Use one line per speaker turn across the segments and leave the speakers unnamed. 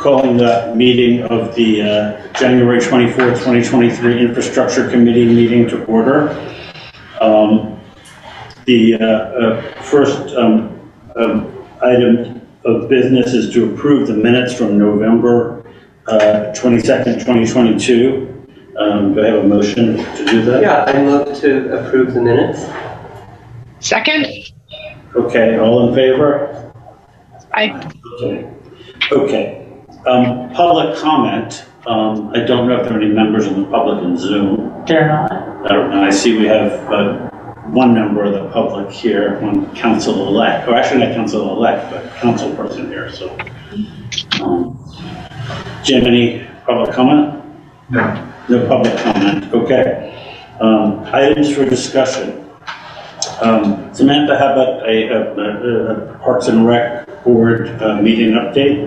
calling the meeting of the January 24th, 2023 Infrastructure Committee meeting to order. The first item of business is to approve the minutes from November 22nd, 2022. Do I have a motion to do that?
Yeah, I move to approve the minutes.
Second?
Okay, all in favor?
Aye.
Okay. Public comment. I don't know if there are any members of the public in Zoom.
They're not.
I don't know. I see we have one member of the public here, one council-elect, or actually not council-elect, but council person here. So, Jim, any public comment?
No.
No public comment. Okay. Items for discussion. Samantha, how about a Parks and Rec Board meeting update?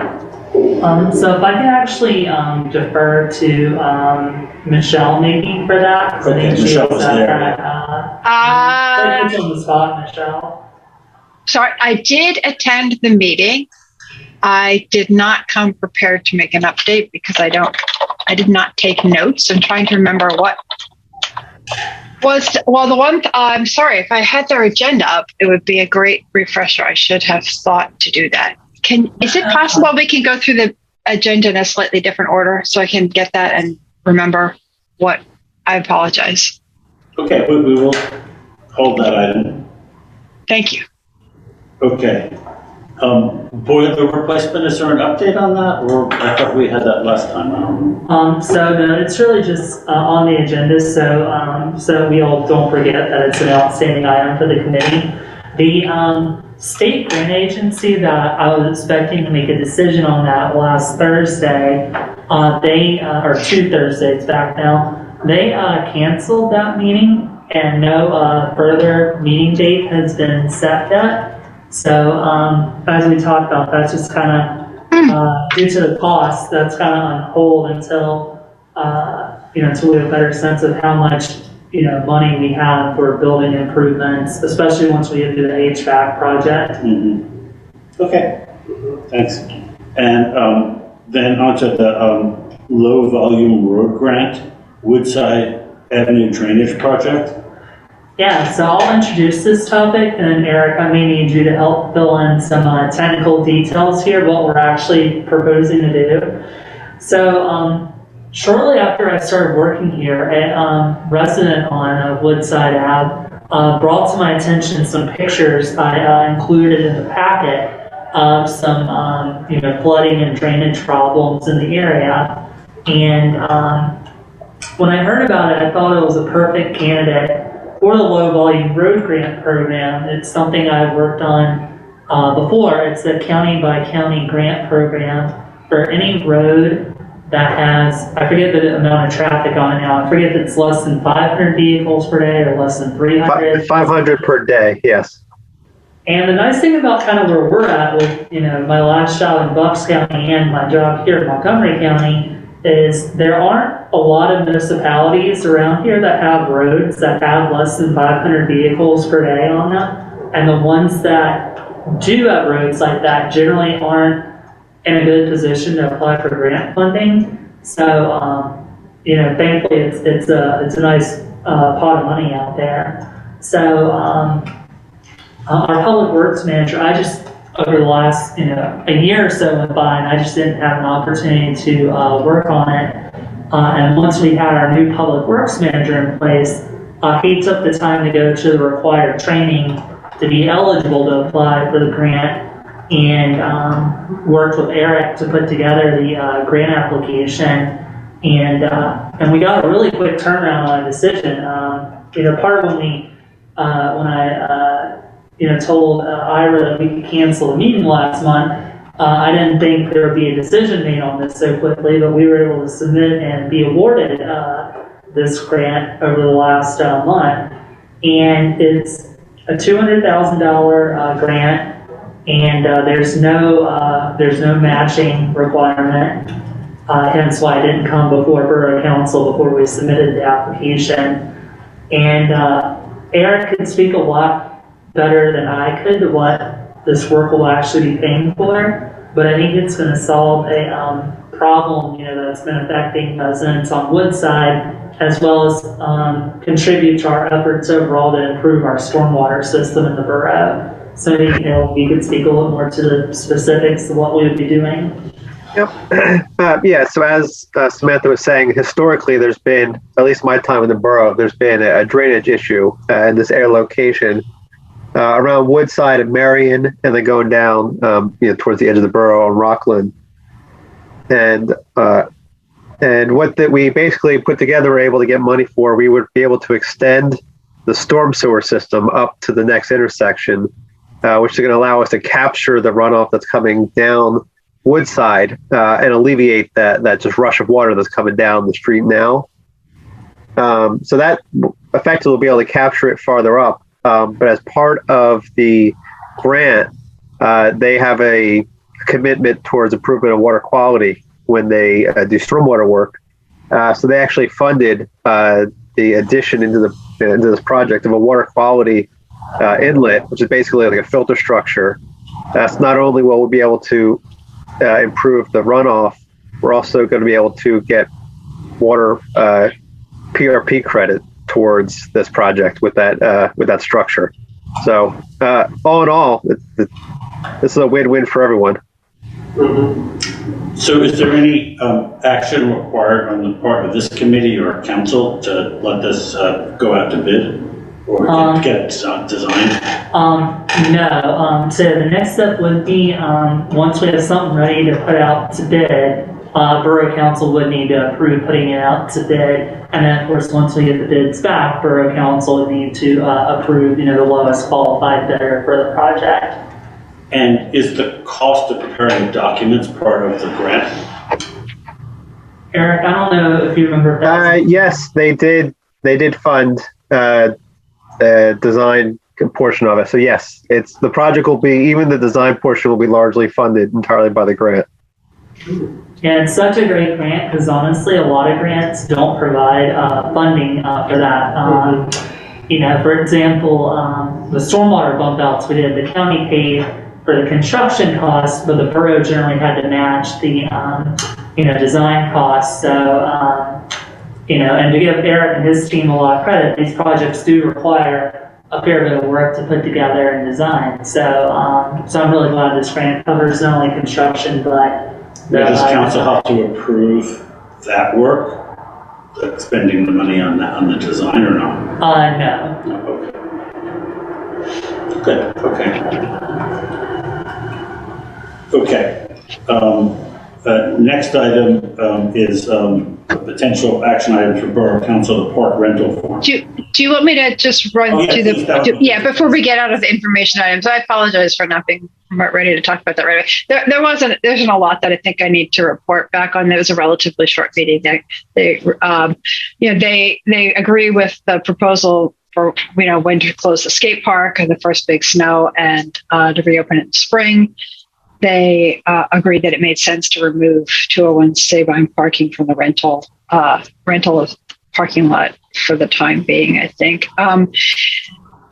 So if I can actually defer to Michelle maybe for that.
Okay, Michelle was there.
Put you on the spot, Michelle.
Sorry, I did attend the meeting. I did not come prepared to make an update because I did not take notes. I'm trying to remember what was, well, the one, I'm sorry, if I had their agenda up, it would be a great refresher. I should have thought to do that. Is it possible we can go through the agenda in a slightly different order so I can get that and remember what? I apologize.
Okay, we will hold that item.
Thank you.
Okay. Boiler replacement, is there an update on that? Or I thought we had that last time. I don't know.
So no, it's really just on the agenda. So we all don't forget that it's an outstanding item for the committee. The state grant agency that I was expecting to make a decision on that last Thursday, or 2 Thursdays back now, they canceled that meeting and no further meeting date has been set yet. So as we talked about, that's just kind of due to the cost, that's kind of on hold until until we have a better sense of how much money we have for building improvements, especially once we get to the HVAC project.
Mm-hmm. Okay, thanks. And then onto the low volume road grant, Woodside Avenue Drainage Project.
Yeah, so I'll introduce this topic, and then Eric, I may need you to help fill in some technical details here, what we're actually proposing to do. So shortly after I started working here, a resident on Woodside Ave brought to my attention some pictures I included in the packet of some flooding and drainage problems in the area. And when I heard about it, I thought it was a perfect candidate for the low volume road grant program. It's something I've worked on before. It's a county by county grant program for any road that has, I forget the amount of traffic on it now. I forget if it's less than 500 vehicles per day or less than 300.
500 per day, yes.
And the nice thing about kind of where we're at with, my last job in Bucks County and my job here in Montgomery County is there aren't a lot of municipalities around here that have roads that have less than 500 vehicles per day on them. And the ones that do have roads like that generally aren't in a good position to apply for grant funding. So, thankfully it's a nice pot of money out there. So, our public works manager, over the last, a year or so went by, and I just didn't have an opportunity to work on it. And once we had our new public works manager in place, he took the time to go to the required training to be eligible to apply for the grant, and worked with Eric to put together the grant application. And we got a really quick turnaround on a decision. Part of when I told Ira that we could cancel the meeting last month, I didn't think there would be a decision made on this so quickly, but we were able to submit and be awarded this grant over the last month. And it's a $200,000 grant, and there's no matching requirement. Hence why I didn't come before Borough Council before we submitted the application. And Eric could speak a lot better than I could to what this work will actually be paying for. But I think it's going to solve a problem, that's been affecting residents on Woodside, as well as contribute to our efforts overall to improve our stormwater system in the borough. So I think, we could speak a little more to the specifics of what we would be doing.
Yep. So as Samantha was saying, historically, there's been, at least my time in the borough, there's been a drainage issue in this area location around Woodside and Marion, and then going down, towards the edge of the borough on Rockland. And what that we basically put together, were able to get money for, we would be able to extend the storm sewer system up to the next intersection, which is going to allow us to capture the runoff that's coming down Woodside and alleviate that just rush of water that's coming down the street now. So that effectively will be able to capture it farther up. But as part of the grant, they have a commitment towards improvement of water quality when they do stormwater work. So they actually funded the addition into this project of a water quality inlet, which is basically like a filter structure. That's not only will we be able to improve the runoff, we're also going to be able to get water PRP credit towards this project with that structure. So all in all, this is a win-win for everyone.
So is there any action required on the part of this committee or council to let this go out to bid or get it designed?
No. So the next step would be, once we have something ready to put out to bid, Borough Council would need to approve putting it out to bid. And then, of course, once we get the bids back, Borough Council would need to approve, the lowest qualified bidder for the project.
And is the cost of preparing documents part of the grant?
Eric, I don't know if you remember that.
Yes, they did. They did fund the design portion of it. So yes, the project will be, even the design portion will be largely funded entirely by the grant.
Yeah, it's such a great grant because honestly, a lot of grants don't provide funding for that. For example, the stormwater bump outs we did, the county paid for the construction costs, but the borough generally had to match the design costs. So and to give Eric and his team a lot of credit, these projects do require a fair bit of work to put together and design. So I'm really glad this grant covers not only construction but
Does council have to approve that work, like spending the money on the design, or not?
No.
No, okay. Good. Okay. Next item is a potential action item for Borough Council, the park rental form.
Do you want me to just run through before we get out of the information items? I apologize for not being ready to talk about that right away. There isn't a lot that I think I need to report back on. It was a relatively short meeting. They agree with the proposal for when to close the skate park and the first big snow and to reopen it in spring. They agreed that it made sense to remove 201 Sabine parking from the rental of parking lot for the time being, I think.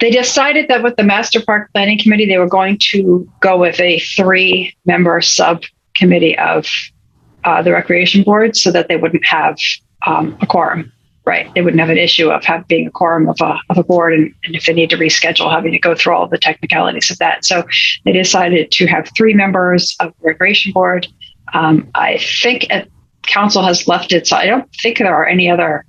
They decided that with the Master Park Planning Committee, they were going to go with a 3-member subcommittee of the Recreation Board so that they wouldn't have a quorum, right? They wouldn't have an issue of being a quorum of a board, and if they need to reschedule, having to go through all the technicalities of that. So they decided to have 3 members of the Recreation Board. I think council has left it, so I don't think there are any other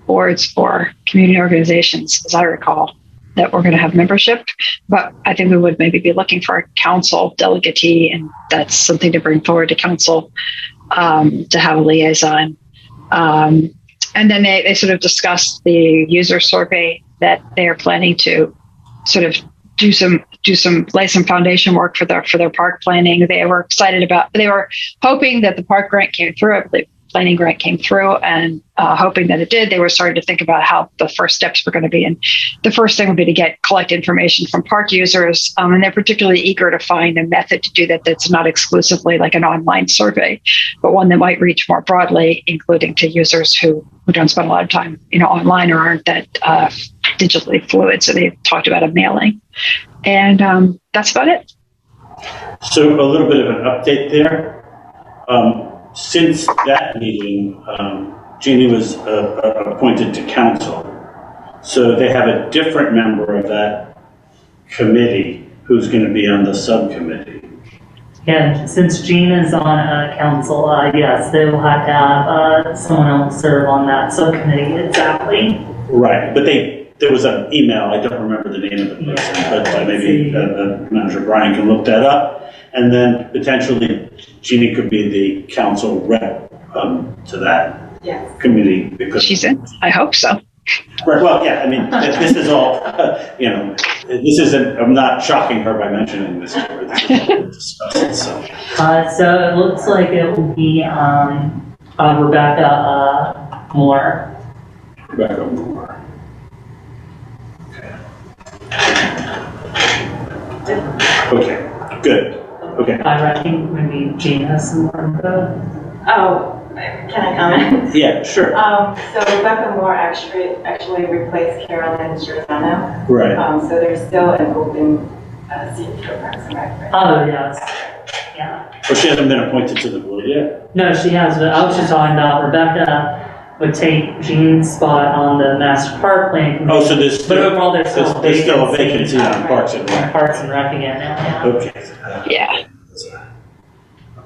boards or community organizations, as I recall, that we're going to have membership, but I think we would maybe be looking for a council delegatee, and that's something to bring forward to council to have a liaison. And then they sort of discussed the user survey that they are planning to sort of lay some foundation work for their park planning. They were excited they were hoping that the park grant came through. I believe planning grant came through, and hoping that it did. They were starting to think about how the first steps were going to be. And the first thing would be to collect information from park users. And they're particularly eager to find a method to do that that's not exclusively like an online survey, but one that might reach more broadly, including to users who don't spend a lot of time, online or aren't that digitally fluid. So they talked about a mailing. And that's about it.
So a little bit of an update there. Since that meeting, Jeannie was appointed to council. So they have a different member of that committee who's going to be on the subcommittee.
And since Jean is on council, yes, they will have to have someone else serve on that subcommittee, exactly.
Right, but there was an email, I don't remember the name of the person, but maybe Manager Brian can look that up. And then potentially Jeannie could be the council rep to that committee because
She's in. I hope so.
Right, well, yeah, I mean, this is all, this isn't, I'm not shocking her by mentioning this to her. This is what we're discussing, so.
So it looks like it will be Rebecca Moore.
Rebecca Moore. Okay, good, okay.
I think maybe Jean has some more info.
Oh, can I comment?
Yeah, sure.
So Rebecca Moore actually replaced Carolyn Giordano.
Right.
So there's still an open seat for Parks and Rec. Right?
Oh, yes. Yeah.
Well, she hasn't been appointed to the board yet?
No, she has, but I was just talking about Rebecca would take Jean's spot on the Master Park Plan Committee.
Oh, so there's
But
still,
overall, there's still
a vacancy on Parks and Rec.
Parks and Rec again now, yeah.
Okay.
Yeah.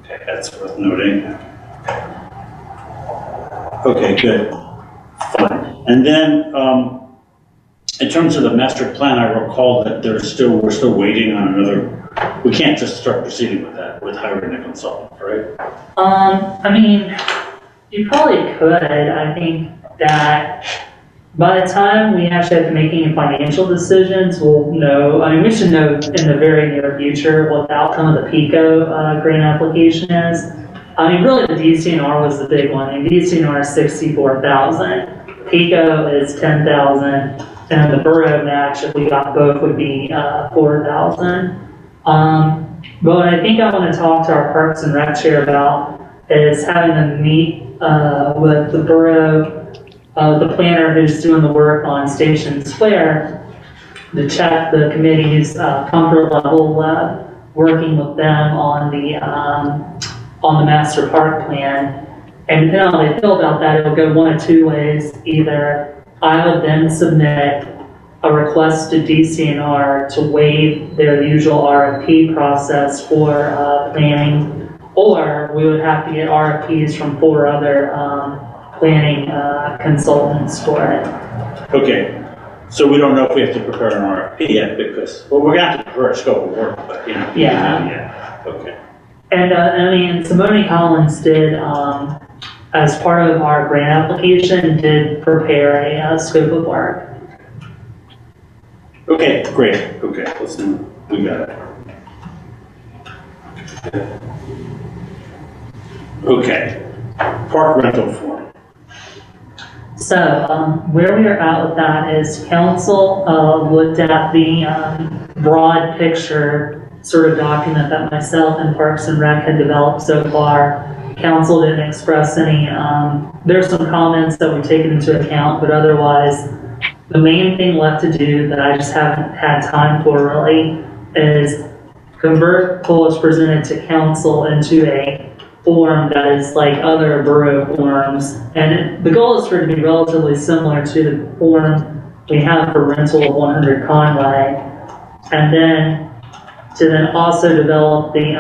Okay, that's worth noting. Okay, good. Fine. And then, in terms of the master plan, I recall that we're still waiting on another, we can't just start proceeding with that, with hiring a consultant, right?
I mean, you probably could. I think that by the time we actually have to make any financial decisions, we'll know, I mean, we should know in the very near future what the outcome of the PICO grant application is. I mean, really the DCNR was the big one. I mean, DCNR is 64,000, PICO is 10,000, and the borough match, if we got both, would be 4,000. But what I think I want to talk to our Parks and Rec chair about is having them meet with the borough, the planner who's doing the work on Station Square, to check the committee's comfort level, working with them on the master park plan. And depending on how they feel about that, it'll go one of two ways. Either I would then submit a request to DCNR to waive their usual RFP process for planning, or we would have to get RFPs from 4 other planning consultants for it.
Okay, so we don't know if we have to prepare an RFP yet because, well, we're gonna have to prepare a scope of work, but,
Yeah.
Yeah, okay.
And I mean, Simone Collins did, as part of our grant application, did prepare a scope of work.
Okay, great, okay, listen, we got it. Okay, park rental form.
So, where we are at with that is council looked at the broad picture sort of document that myself and Parks and Rec had developed so far. Council didn't express any, there's some comments that we've taken into account, but otherwise, the main thing left to do that I just haven't had time for really is convert what was presented to council into a form that is like other borough forms. And the goal is for it to be relatively similar to the form we have for rental of 100 Conway. And then to then also develop the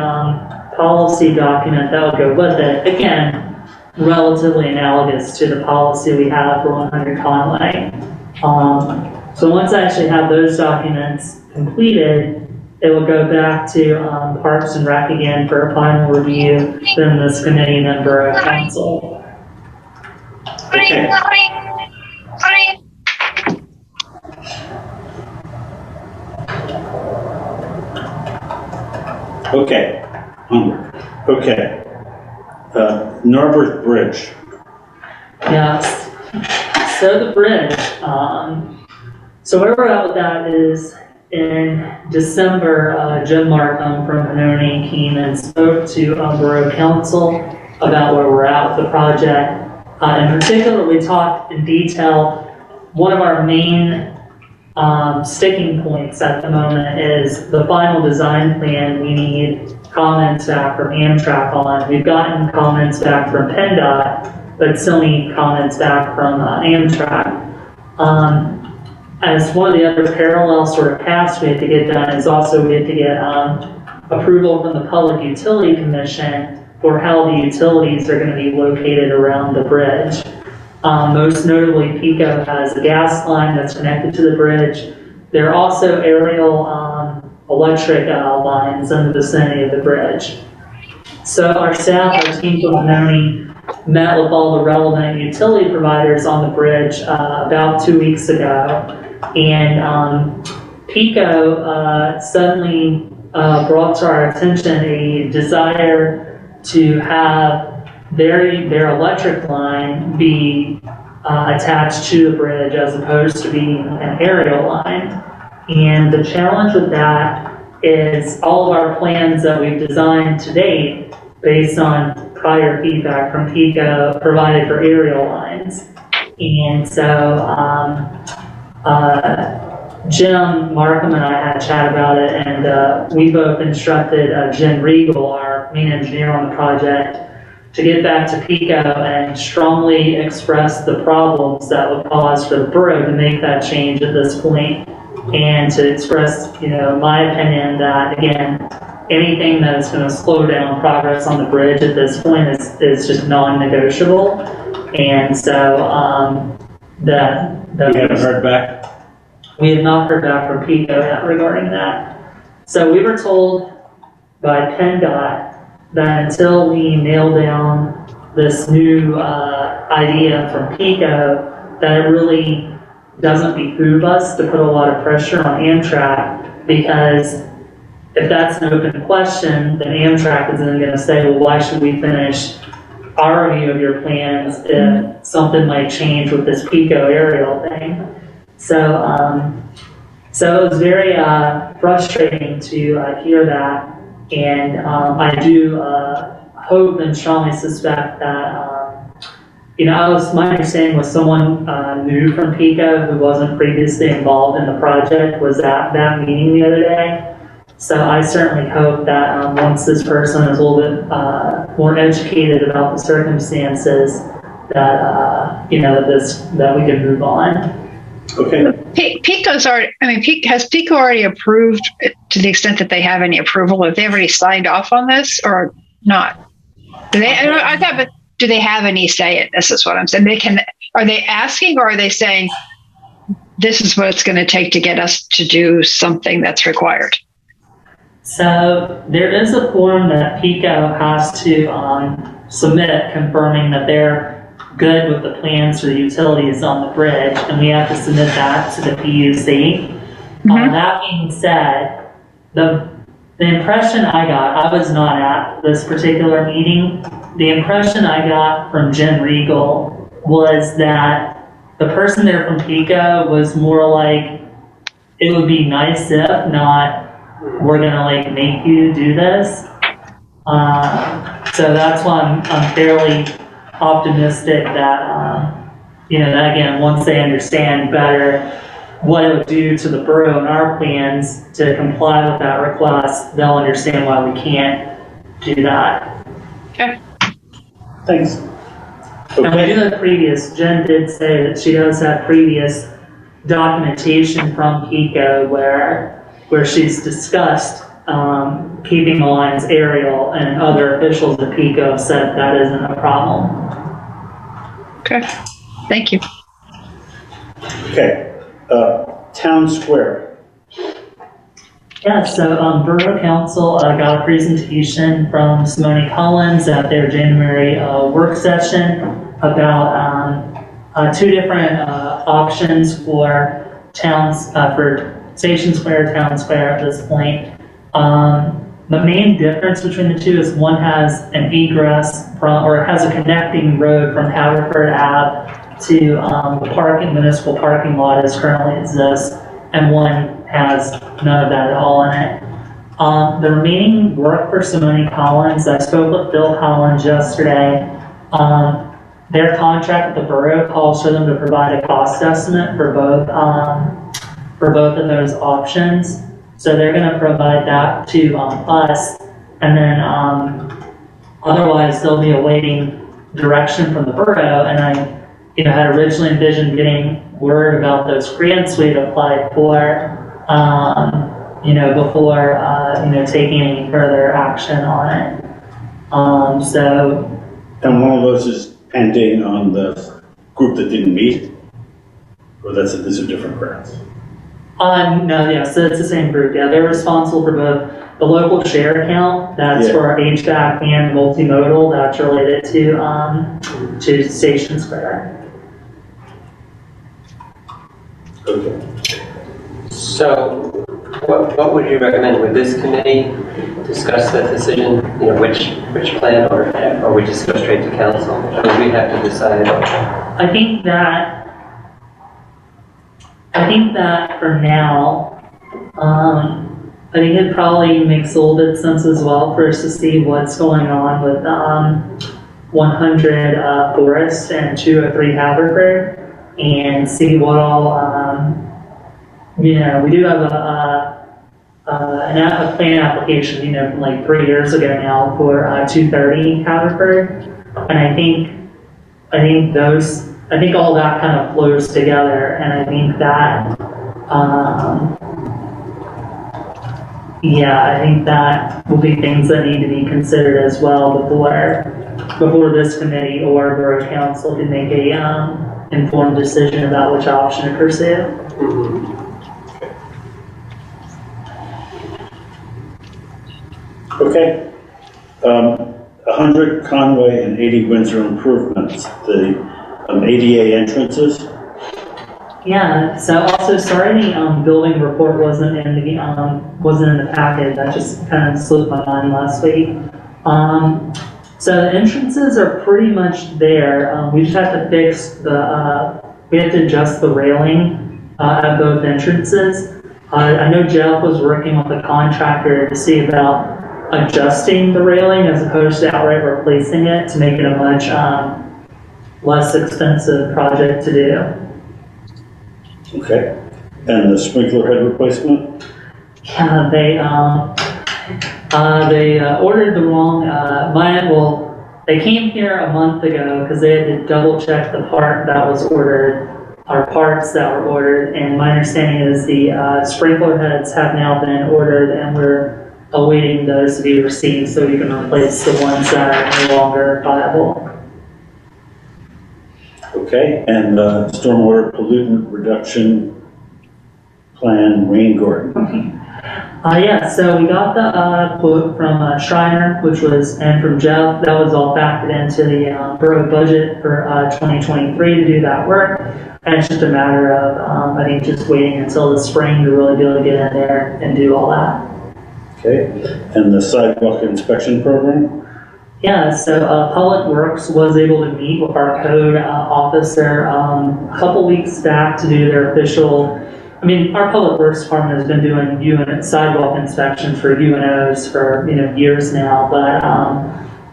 policy document that would go with it. Again, relatively analogous to the policy we have for 100 Conway. So once I actually have those documents completed, it will go back to Parks and Rec again for a final review, then this committee, and then Borough Council.
Okay. Okay, onward. Okay. Narberth Bridge.
Yes. So the bridge, so where we're at with that is in December, Jim Markham from Panoni came and spoke to Borough Council about where we're at with the project. In particular, we talked in detail. One of our main sticking points at the moment is the final design plan we need comments back from Amtrak on. We've gotten comments back from PennDOT, but still need comments back from Amtrak. As one of the other parallel sort of paths we had to get done is also we had to get approval from the Public Utility Commission for how the utilities are going to be located around the bridge. Most notably, PECO has a gas line that's connected to the bridge. There are also aerial electric lines in the vicinity of the bridge. So our staff, our team from Benoni, met with all the relevant utility providers on the bridge about 2 weeks ago. And PECO suddenly brought to our attention a desire to have their electric line be attached to the bridge as opposed to being an aerial line. And the challenge with that is all of our plans that we've designed to date based on prior feedback from PECO provided for aerial lines. And so Jim Markham and I had a chat about it, and we both instructed Jen Regal, our main engineer on the project, to get back to PECO and strongly express the problems that would cause for the borough to make that change at this point, and to express, my opinion that, again, anything that is going to slow down progress on the bridge at this point is just non-negotiable. And so
You haven't heard back?
we have not heard back from PECO yet regarding that. So we were told by PennDOT that until we nail down this new idea from PECO, that it really doesn't behoove us to put a lot of pressure on Amtrak, because if that's an open question, then Amtrak is then going to say, well, why should we finish our review of your plans if something might change with this PECO aerial thing? So, so it was very frustrating to hear that. And I do hope and strongly suspect that, my understanding was someone new from PECO who wasn't previously involved in the project was at that meeting the other day. So I certainly hope that once this person is a little bit more educated about the circumstances, that that we can move on.
Okay.
PECO's already, has PECO already approved to the extent that they have any approval? Have they already signed off on this or not? Do they, I thought, but do they have any say in this is what I'm saying? Are they asking, or are they saying this is what it's going to take to get us to do something that's required?
So there is a form that PECO has to submit confirming that they're good with the plans for the utilities on the bridge, and we have to submit that to the PUC. That being said, the impression I got, I was not at this particular meeting, the impression I got from Jen Regal was that the person there from PECO was more like, it would be nice if, not, we're gonna make you do this. So that's why I'm fairly optimistic that, that again, once they understand better what it would do to the borough and our plans to comply with that request, they'll understand why we can't do that.
Okay.
Thanks.
And we do have Jen did say that she does have previous documentation from PECO where she's discussed keeping the lines aerial, and other officials at PECO have said that isn't a problem.
Okay, thank you.
Okay, Town Square.
Yeah, so Borough Council got a presentation from Simone Collins at their January work session about two different options for towns, for Station Square, Town Square at this point. The main difference between the two is one has an egress from, or has a connecting road from Haverford Ave to the municipal parking lot as currently exists, and one has none of that at all in it. The remaining work for Simone Collins, I spoke with Bill Collins yesterday. Their contract with the borough calls for them to provide a cost estimate for both for both of those options. So they're gonna provide that to, us, and then, otherwise they'll be awaiting direction from the borough, and I, had originally envisioned getting word about those grants we'd applied for, before, taking any further action on it. So,
And one of those is pending on the group that didn't meet? Or these are different grants?
no, yeah, so it's the same group, yeah, they're responsible for both the local share account, that's
Yeah.
for HVAC and multimodal, that's related to Station Square.
Okay.
So what would you recommend? Would this committee discuss that decision, which plan, or we just go straight to council? Or do we have to decide?
I think that for now, I think it probably makes a little bit of sense as well for us to see what's going on with 100 Forest and 203 Haverford, and see what all, we do have a plan application, from like 3 years ago now for 230 Haverford, and I think all that kind of flows together, and I think that, I think that will be things that need to be considered as well before this committee or borough council can make a informed decision about which option to pursue.
Okay. 100 Conway and 80 Windsor improvements, the ADA entrances.
Yeah, so also sorry the building report wasn't in the packet, that just kind of slipped my mind last week. So the entrances are pretty much there, we just have to fix we have to adjust the railing at both entrances. I know Jeff was working with the contractor to see about adjusting the railing as opposed to outright replacing it to make it a much less expensive project to do.
Okay. And the sprinkler head replacement?
Yeah, they ordered the wrong, they came here a month ago because they had to double check the part that was ordered, or parts that were ordered, and my understanding is the sprinkler heads have now been ordered and we're awaiting those to be received so we can replace the ones that are no longer viable.
Okay, and stormwater pollutant reduction plan, rain garden.
So we got the quote from Schreiner, and from Jeff. That was all factored into the borough budget for 2023 to do that work. And it's just a matter of, I think, just waiting until the spring to really be able to get in there and do all that.
Okay, and the sidewalk inspection program?
Yeah, so Public Works was able to meet with our code officer a couple weeks back to do their official. Our Public Works department has been doing sidewalk inspections for UNOs for years now, but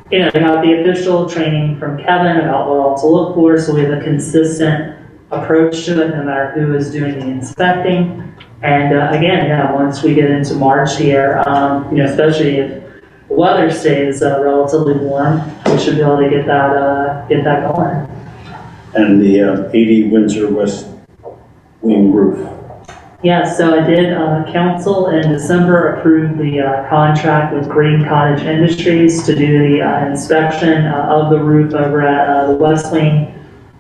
they got the official training from Kevin about what all to look for, so we have a consistent approach to it no matter who is doing the inspecting. And once we get into March here, especially if the weather stays relatively warm, we should be able to get that going.
And the 80 Windsor West Wing roof.
Yeah, so I did, council in December approved the contract with Green Cottage Industries to do the inspection of the roof over at the West Wing.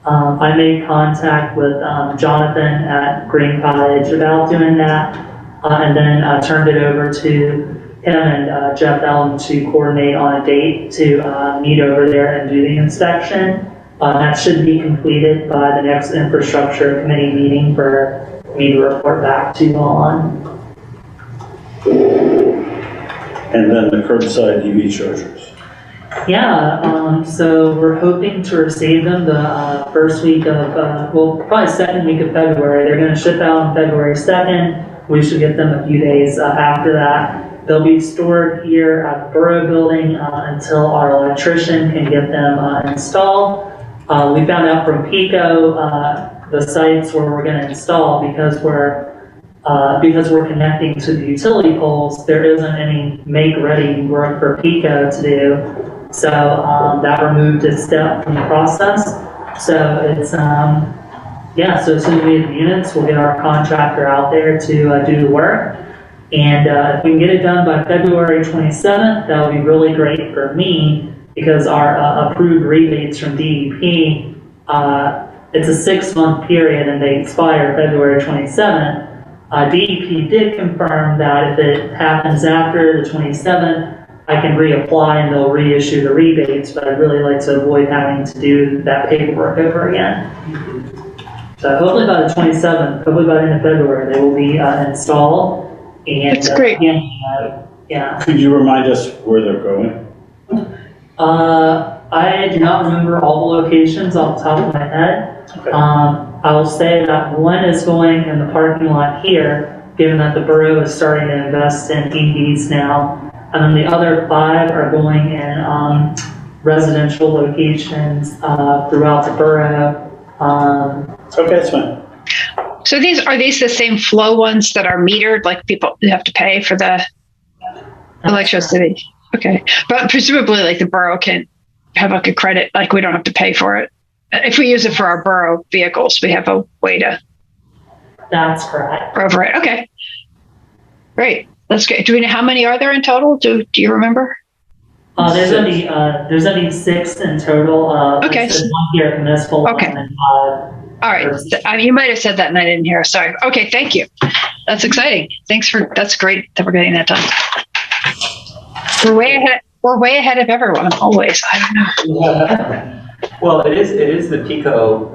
I made contact with Jonathan at Green Cottage about doing that, and then turned it over to him and Jeff Ellen to coordinate on a date to meet over there and do the inspection. That should be completed by the next infrastructure committee meeting for me to report back to you all on.
And then the curbside EV chargers.
Yeah, so we're hoping to receive them the first week of, probably second week of February. They're going to ship out on February 2nd. We should get them a few days after that. They'll be stored here at the Borough Building until our electrician can get them installed. We found out from Pico the sites where we're going to install, because we're because we're connecting to the utility poles, there isn't any make-ready work for PICO to do. So that removed a step from the process. So it's, yeah, so as soon as we get the units, we'll get our contractor out there to do the work. And if we can get it done by February 27th, that would be really great for me because our approved rebates from DEP, it's a 6-month period and they expire February 27th. DEP did confirm that if it happens after the 27th, I can reapply and they'll reissue the rebates, but I'd really like to avoid having to do that paperwork over again. So hopefully by the 27th, hopefully by the end of February, they will be installed. And,
That's great.
Yeah.
Could you remind us where they're going?
I do not remember all the locations off the top of my head.
Okay.
I will say that one is going in the parking lot here, given that the borough is starting to invest in EVs now. And then the other 5 are going in residential locations throughout the borough.
Okay, that's fine.
So are these the same flow ones that are metered, like people have to pay for the electricity? Okay. But presumably like the borough can have like a credit, like we don't have to pay for it. If we use it for our borough vehicles, we have a way to.
That's correct.
Over it. Okay. Great. That's great. Do we know how many are there in total? Do you remember?
There's only 6 in total.
Okay.
There's 1 here at the municipal.
Okay.
And then 5.
All right. I mean, you might have said that and I didn't hear. Sorry. Okay. Thank you. That's exciting. That's great that we're getting that done. We're way ahead of everyone, always. I don't know.
Well, it is the Pico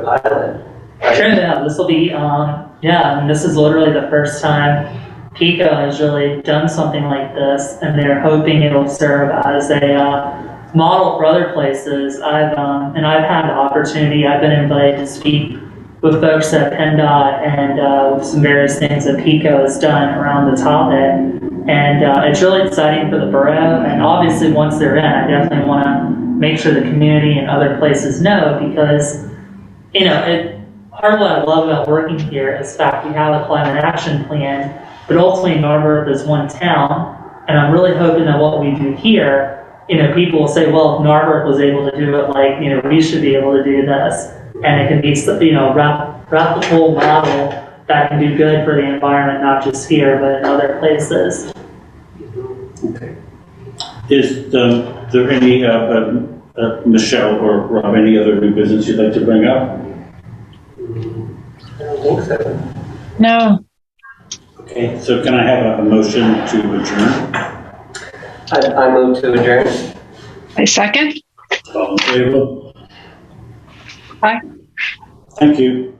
pilot. Right?
Sure, yeah, this will be, and this is literally the first time Pico has really done something like this, and they're hoping it'll serve as a model for other places. I've had the opportunity, I've been invited to speak with folks at PennDOT and with some various things that Pico has done around the topic. And it's really exciting for the borough, and obviously once they're in, I definitely want to make sure the community and other places know because, part of what I love about working here is the fact we have a climate action plan, but ultimately Narberth is one town, and I'm really hoping that what we do here, people will say, well, if Narberth was able to do it, we should be able to do this, and it can be, replicable model that can do good for the environment, not just here, but in other places.
Okay. Is there any, Michelle or Rob, any other new business you'd like to bring up?
I don't think so.
No.
Okay, so can I have a motion to adjourn?
I move to adjourn.
A second?
All in favor?
Aye.
Thank you.